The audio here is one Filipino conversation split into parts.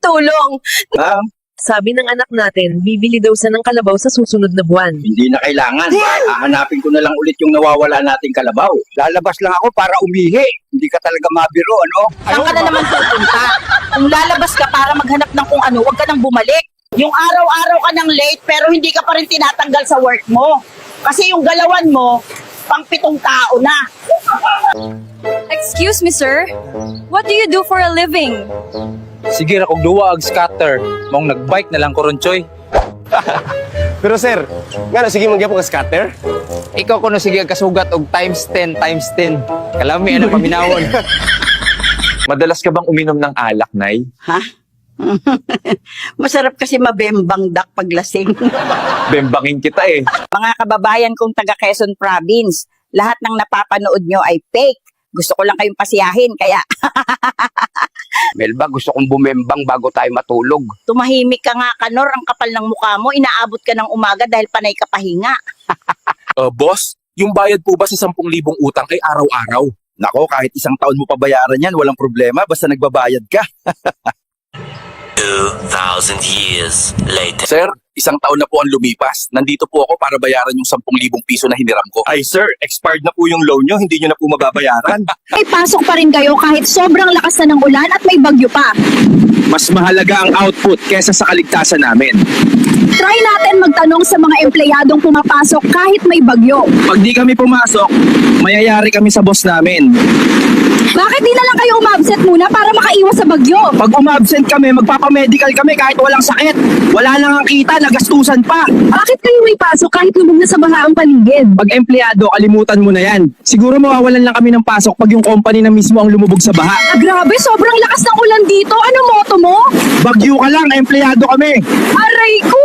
Tulong! Ah, Sabi ng anak natin, bibili daw siya ng kalabaw sa susunod na buwan. hindi na kailangan. Hahanapin ko na lang ulit yung nawawala nating kalabaw. Lalabas lang ako para umihi. Hindi ka talaga mabiro, ano? Saan ka na naman pupunta? Kung lalabas ka para maghanap ng kung ano, huwag ka nang bumalik. Yung araw-araw ka nang late pero hindi ka pa rin tinatanggal sa work mo. Kasi yung galawan mo, pang 7 tao na. Excuse me, sir. What do you do for a living? Sige ra kog duwa ag scatter, maong nagbike na lang koron choy. Pero sir, nga sige magyapon ka scatter? Ikaw kuno sige ag kasugat og times 10 times 10. Kalami ana paminawon. Madalas ka bang uminom ng alak, Nay? Ha? Masarap kasi mabembang dak paglasing. Bembangin kita eh. Mga kababayan kong taga Quezon Province, lahat ng napapanood nyo ay fake. Gusto ko lang kayong pasiyahin, kaya Melba, gusto kong bumembang bago tayo matulog. tumahimik ka nga, Kanor, ang kapal ng mukha mo, inaabot ka ng umaga dahil panay ka pahinga. Boss, yung bayad po ba sa 10,000 utang ay araw-araw? Nako, kahit isang taon mo pabayaran yan, walang problema, basta nagbabayad ka. 2,000 years later. Sir, isang taon na po ang lumipas. Nandito po ako para bayaran yung 10,000 piso na hiniram ko. Ay sir, expired na po yung loan nyo, hindi nyo na po mababayaran. May pasok pa rin kayo kahit sobrang lakas na ng ulan at may bagyo pa. Mas mahalaga ang output kesa sa kaligtasan namin. Try natin magtanong sa mga empleyadong pumapasok kahit may bagyo. Pag di kami pumasok, mayayari kami sa boss namin. Bakit di na lang kayo umabsent muna para makaiwas sa bagyo? Pag umabsent kami, magpapamedical kami kahit walang sakit. Wala lang ang kita, nagastusan pa. Bakit kayo may pasok kahit lubog na sa baha ang paligid? Pag empleyado, kalimutan mo na yan. Siguro mawawalan lang kami ng pasok pag yung company na mismo ang lumubog sa baha. Ah, grabe, sobrang lakas ng ulan dito. Ano moto mo? Bagyo ka lang, empleyado kami. Aray ko!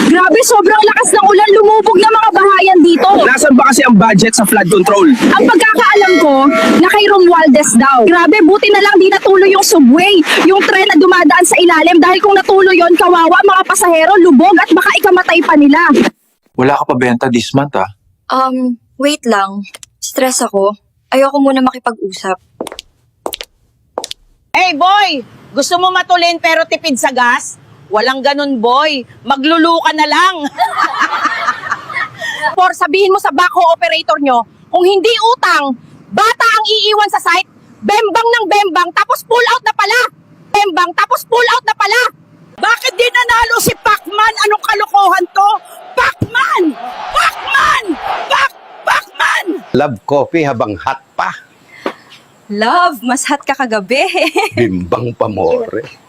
Grabe, sobrang lakas ng ulan. Lumubog na mga bahayan dito. Nasaan ba kasi ang budget sa flood control? Ang pagkakaalam ko, na kay Romualdez daw. Grabe, buti na lang di natuloy yung subway. Yung tren na dumadaan sa ilalim dahil kung natuloy yon, kawawa ang mga pasahero, lubog at baka ikamatay pa nila. Wala ka pa benta this month ah. Wait lang. Stress ako. Ayoko muna makipag-usap. Hey boy, gusto mo matulin pero tipid sa gas? Walang ganun boy, maglulu ka na lang. Por sabihin mo sa backhoe operator nyo, kung hindi utang, bata ang iiwan sa site, bembang ng bembang tapos pull out na pala. Bembang tapos pull out na pala. Bakit di nanalo si Pacman? Anong kalokohan to? Pacman! Pacman! Pacman! Love coffee habang hot pa. Love, mas hot ka kagabi. Bimbang pamore.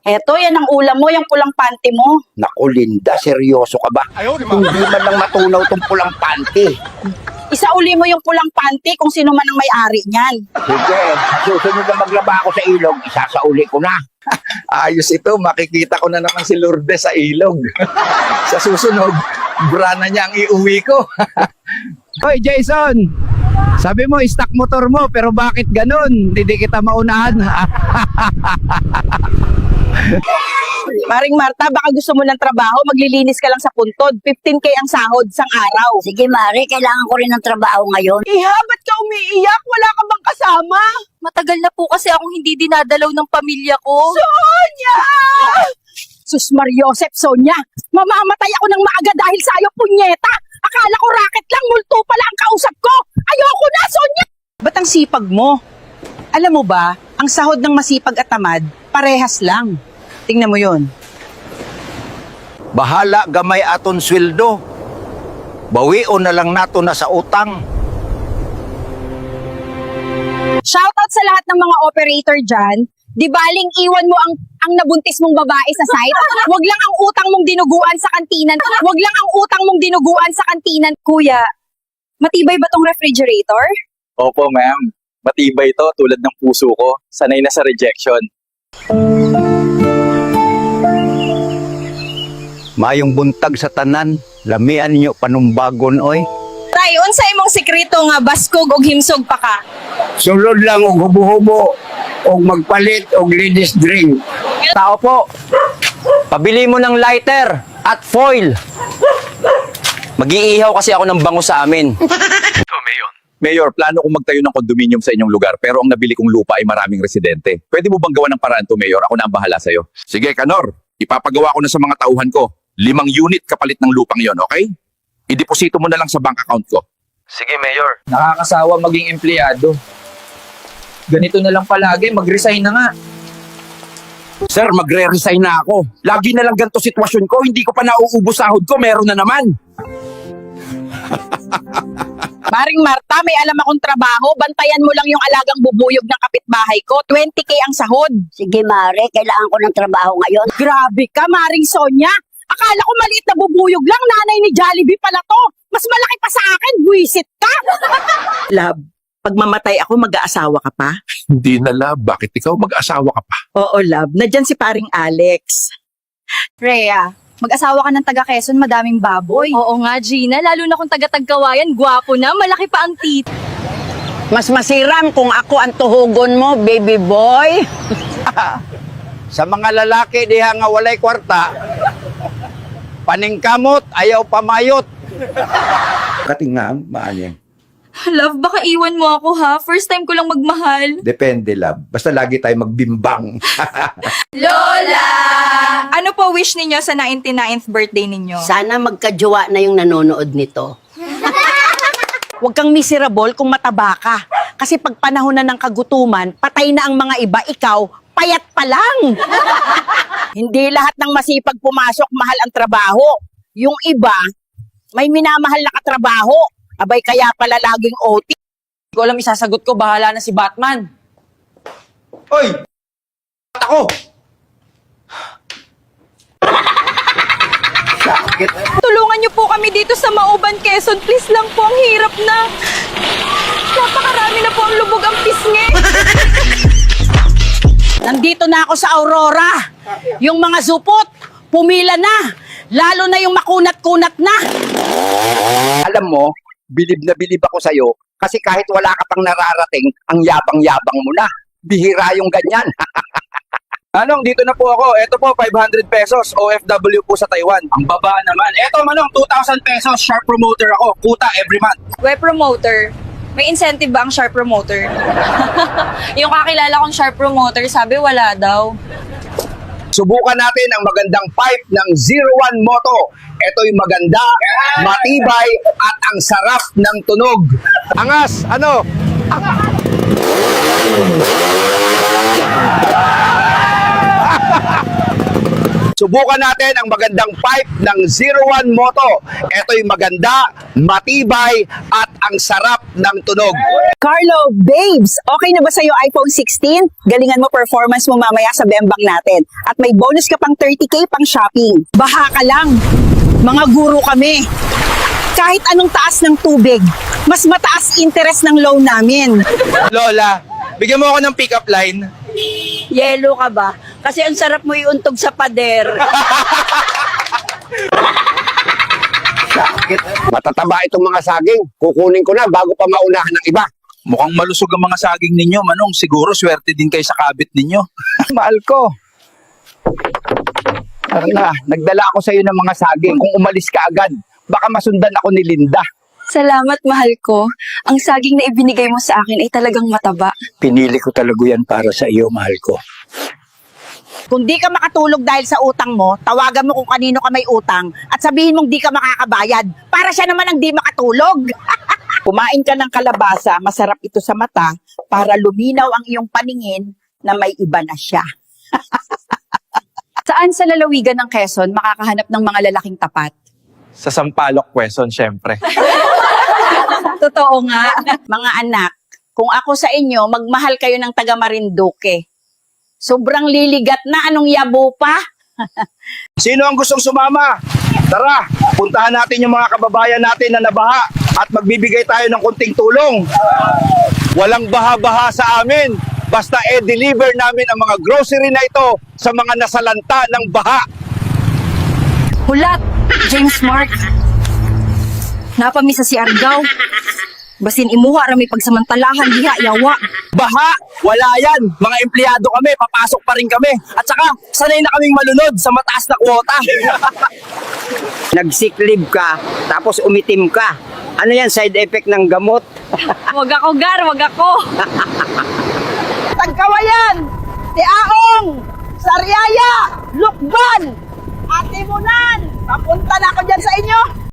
Eto, yan ang ulam mo, yung pulang panty mo. Naku Linda, seryoso ka ba? Hindi man lang matunaw tong pulang panty. Isauli mo yung pulang panty kung sino man ang may-ari niyan. Sige, susunod na maglaba ako sa ilog, isasauli ko na. Ayos ito, makikita ko na naman si Lourdes sa ilog. Sa susunod, brana niya ang iuwi ko. Hoy Jason, sabi mo stock motor mo pero bakit ganun? Hindi kita maunahan. Maring Marta, baka gusto mo ng trabaho, maglilinis ka lang sa puntod. 15K ang sahod sang araw. Sige Mari, kailangan ko rin ng trabaho ngayon. Iha, ba't ka umiiyak? Wala ka bang kasama? Matagal na po kasi akong hindi dinadalaw ng pamilya ko. Sonya! Sus Mariosep, Sonya! Mamamatay ako ng maaga dahil sa'yo, punyeta! Akala ko racket lang, multo pala ang kausap ko! Ayoko na, Sonya! Ba't ang sipag mo? Alam mo ba, ang sahod ng masipag at tamad, parehas lang. Tingnan mo yon. Bahala gamay aton sweldo. Bawion na lang nato na sa utang. Shoutout sa lahat ng mga operator dyan. Di baling iwan mo ang nabuntis mong babae sa site? Wag lang ang utang mong dinuguan sa kantinan. Wag lang ang utang mong dinuguan sa kantinan. Kuya, matibay ba tong refrigerator? Opo ma'am, matibay to tulad ng puso ko. Sanay na sa rejection. Mayong buntag sa tanan, lamian nyo panumbagon oy. Tay, unsa imong sekreto nga baskog og himsog pa ka? Sulod lang og hubo-hubo og magpalit og ladies drink. Tao po, pabili mo ng lighter at foil. Mag-iihaw kasi ako ng bango sa amin. Mayor, plano kong magtayo ng kondominium sa inyong lugar pero ang nabili kong lupa ay maraming residente. Pwede mo bang gawa ng paraan to, Mayor? Ako na ang bahala sa'yo. Sige, Kanor. Ipapagawa ko na sa mga tauhan ko. 5 unit kapalit ng lupang yon, okay? Ideposito mo na lang sa bank account ko. Sige, Mayor. Nakakasawa maging empleyado. Ganito na lang palagi, mag-resign na nga. Sir, magre-resign na ako. Lagi na lang ganito sitwasyon ko. Hindi ko pa nauubos sahod ko. Meron na naman. Maring Marta, may alam akong trabaho. Bantayan mo lang yung alagang bubuyog ng kapitbahay ko. 20K ang sahod. Sige, Mare, kailangan ko ng trabaho ngayon. Grabe ka, Maring Sonia. Akala ko maliit na bubuyog lang. Nanay ni Jollibee pala to. Mas malaki pa sa akin. Buisit ka. Love, pag mamatay ako, mag-aasawa ka pa? Hindi na, love. Bakit ikaw mag-asawa ka pa? Oo, love. Nandyan si paring Alex. Rhea, mag-asawa ka ng taga Quezon, madaming baboy. Oo nga, Gina. Lalo na kung taga-Tagkawayan, gwapo na, malaki pa ang tit. Mas masiram kung ako ang tuhugon mo, baby boy. Sa mga lalaki diha nga walay kwarta, paningkamot, ayaw pamayot. Katingam, maanyang. Love, baka iwan mo ako ha. First time ko lang magmahal. Depende, love. Basta lagi tayo magbimbang. Lola! Ano po wish ninyo sa 99th birthday ninyo? Sana magkajowa na yung nanonood nito. Huwag kang miserable kung mataba ka. Kasi pag panahon na ng kagutuman, patay na ang mga iba, ikaw, payat pa lang. Hindi lahat ng masipag pumasok, mahal ang trabaho. Yung iba, may minamahal na katrabaho. Abay, kaya pala laging OT. Hindi ko alam isasagot ko, bahala na si Batman. Oy! Ako! Tulungan niyo po kami dito sa Mauban, Quezon. Please lang po, ang hirap na. Napakarami na po ang lubog ang pisngi. Nandito na ako sa Aurora. Yung mga supot, pumila na. Lalo na yung makunat-kunat na. Alam mo, bilib na bilib ako sa'yo kasi kahit wala ka pang nararating, ang yabang-yabang mo na. Bihira yung ganyan. Manong, dito na po ako. Ito po, 500 pesos. OFW po sa Taiwan. Ang baba naman. Ito, Manong, 2,000 pesos. Sharp promoter ako. Kuta every month. We promoter. May incentive ba ang sharp promoter? Yung kakilala kong sharp promoter, sabi wala daw. Subukan natin ang magandang pipe ng 01 Moto. Ito'y maganda, matibay, at ang sarap ng tunog. Angas, ano? Subukan natin ang magandang pipe ng 01 Moto. Ito'y maganda, matibay, at ang sarap ng tunog. Carlo, babes, okay na ba sa'yo iPhone 16? Galingan mo performance mo mamaya sa Bembang natin. At may bonus ka pang 30K pang shopping. Baha ka lang. Mga guro kami. Kahit anong taas ng tubig, mas mataas interest ng loan namin. Lola, bigyan mo ako ng pick-up line. Yelo ka ba? Kasi ang sarap mo iuntog sa pader. Matataba itong mga saging. Kukunin ko na bago pa maunahan ng iba. Mukhang malusog ang mga saging ninyo, Manong. Siguro swerte din kayo sa kabit ninyo. Mahal ko. Carla, nagdala ako sa iyo ng mga saging. Kung umalis ka agad, baka masundan ako ni Linda. Salamat, mahal ko. Ang saging na ibinigay mo sa akin ay talagang mataba. Pinili ko talaga yan para sa iyo, mahal ko. Kung di ka makatulog dahil sa utang mo, tawagan mo kung kanino ka may utang at sabihin mong di ka makakabayad para siya naman ang di makatulog. Kumain ka ng kalabasa, masarap ito sa mata, para luminaw ang iyong paningin na may iba na siya. Saan sa lalawigan ng Quezon makakahanap ng mga lalaking tapat? Sa Sampaloc, Quezon, syempre. Totoo nga. Mga anak, kung ako sa inyo, magmahal kayo ng taga Marinduque. Sobrang liligat na, anong yabo pa? Sino ang gustong sumama? Tara, puntahan natin yung mga kababayan natin na nabaha at magbibigay tayo ng kunting tulong. Walang baha-baha sa amin. Basta deliver namin ang mga grocery na ito sa mga nasalanta ng baha. Hulat! James Mark. Napamisa si Argao. Basin imuha rami pagsamantalahan diha yawa. Baha! Wala yan! Mga empleyado kami, papasok pa rin kami. At saka, sanay na kaming malunod sa mataas na kwota. Nag-sick leave ka, tapos umitim ka. Ano yan, side effect ng gamot? Wag ako, Gar, wag ako. Tagkawayan, Tiaong, Sariaya, Lukban, Atimunan. Papunta na ako dyan sa inyo.